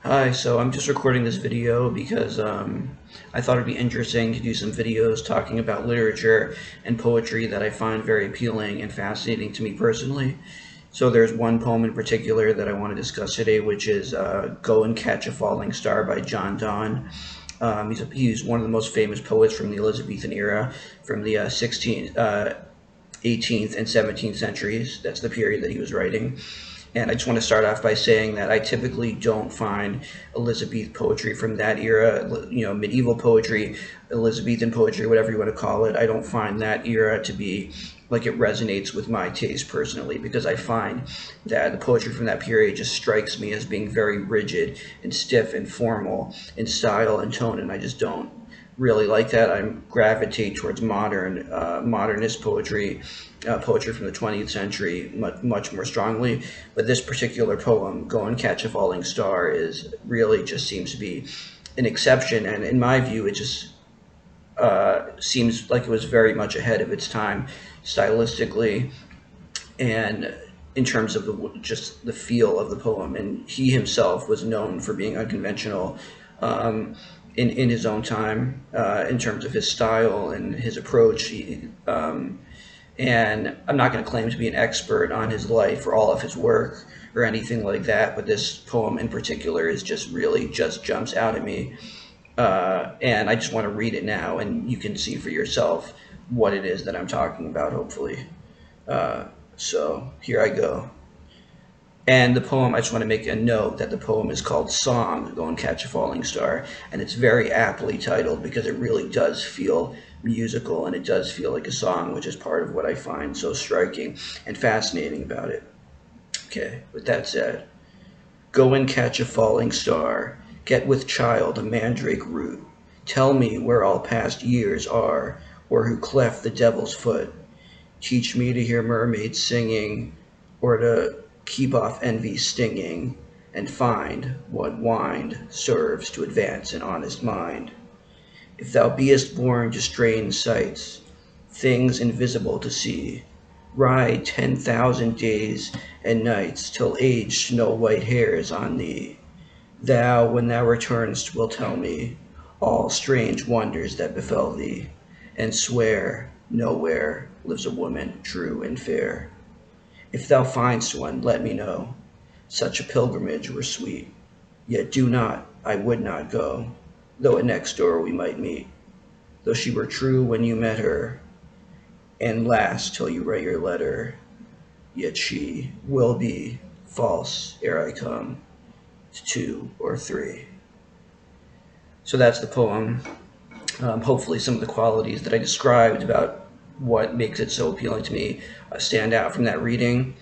Hi, so I'm just recording this video because I thought it'd be interesting to do some videos talking about literature and poetry that I find very appealing and fascinating to me personally. So there's one poem in particular that I want to discuss today, which is Go and Catch a Falling Star by John Donne. He's one of the most famous poets from the Elizabethan era, from the 16th, 18th, and 17th centuries. That's the period that he was writing. And I just want to start off by saying that I typically don't find Elizabethan poetry from that era, medieval poetry, Elizabethan poetry, whatever you want to call it. I don't find that era to be like it resonates with my taste personally, because I find that the poetry from that period just strikes me as being very rigid and stiff and formal in style and tone, and I just don't really like that. I gravitate towards modernist poetry, poetry from the 20th century, much more strongly. But this particular poem, "Go and Catch a Falling Star," is really just seems to be an exception, and in my view, it just seems like it was very much ahead of its time, stylistically, and in terms of just the feel of the poem. And he himself was known for being unconventional. In his own time, in terms of his style and his approach. And I'm not going to claim to be an expert on his life or all of his work or anything like that, but this poem in particular is just really just jumps out at me. And I just want to read it now, and you can see for yourself what it is that I'm talking about, hopefully. So here I go. And the poem, I just want to make a note that the poem is called Song, Go and Catch a Falling Star, and it's very aptly titled because it really does feel musical, and it does feel like a song, which is part of what I find so striking and fascinating about it. Okay, with that said, go and catch a falling star, get with child a mandrake root, tell me where all past years are, or who cleft the devil's foot, teach me to hear mermaids singing, or to keep off envy's stinging, and find what wind serves to advance an honest mind. If thou beest born to strange sights, things invisible to see, ride 10,000 days and nights till aged snow-white hairs on thee. Thou, when thou return'st, wilt tell me all strange wonders that befell thee, and swear nowhere lives a woman true and fair. If thou find'st one, let me know. Such a pilgrimage were sweet. Yet do not, I would not go, though at next door we might meet. Though she were true when you met her, and last till you write your letter, yet she will be false ere I come to 2 or 3. So that's the poem. Hopefully some of the qualities that I described about what makes it so appealing to me stand out from that reading.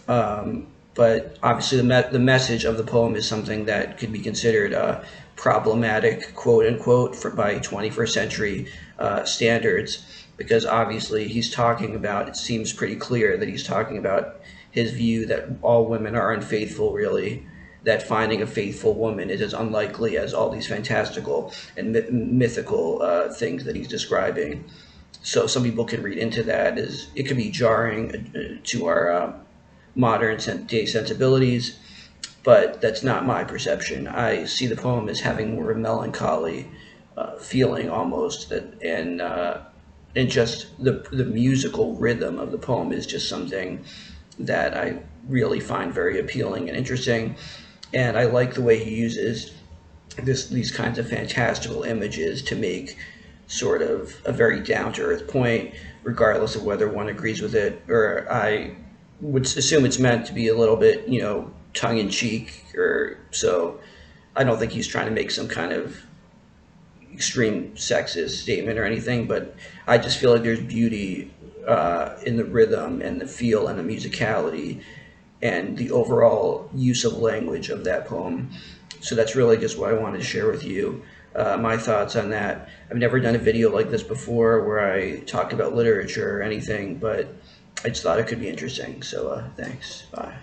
But obviously the message of the poem is something that could be considered problematic, quote unquote, by 21st century standards, because obviously he's talking about, it seems pretty clear that he's talking about his view that all women are unfaithful, really, that finding a faithful woman is as unlikely as all these fantastical and mythical things that he's describing. So some people can read into that as it could be jarring to our modern day sensibilities, but that's not my perception. I see the poem as having more of a melancholy feeling almost, and just the musical rhythm of the poem is just something that I really find very appealing and interesting. And I like the way he uses these kinds of fantastical images to make sort of a very down-to-earth point, regardless of whether one agrees with it, or I would assume it's meant to be a little bit, tongue-in-cheek, or so. I don't think he's trying to make some kind of extreme sexist statement or anything, but I just feel like there's beauty in the rhythm and the feel and the musicality and the overall use of language of that poem. So that's really just what I wanted to share with you. My thoughts on that. I've never done a video like this before where I talk about literature or anything, but I just thought it could be interesting. So thanks. Bye.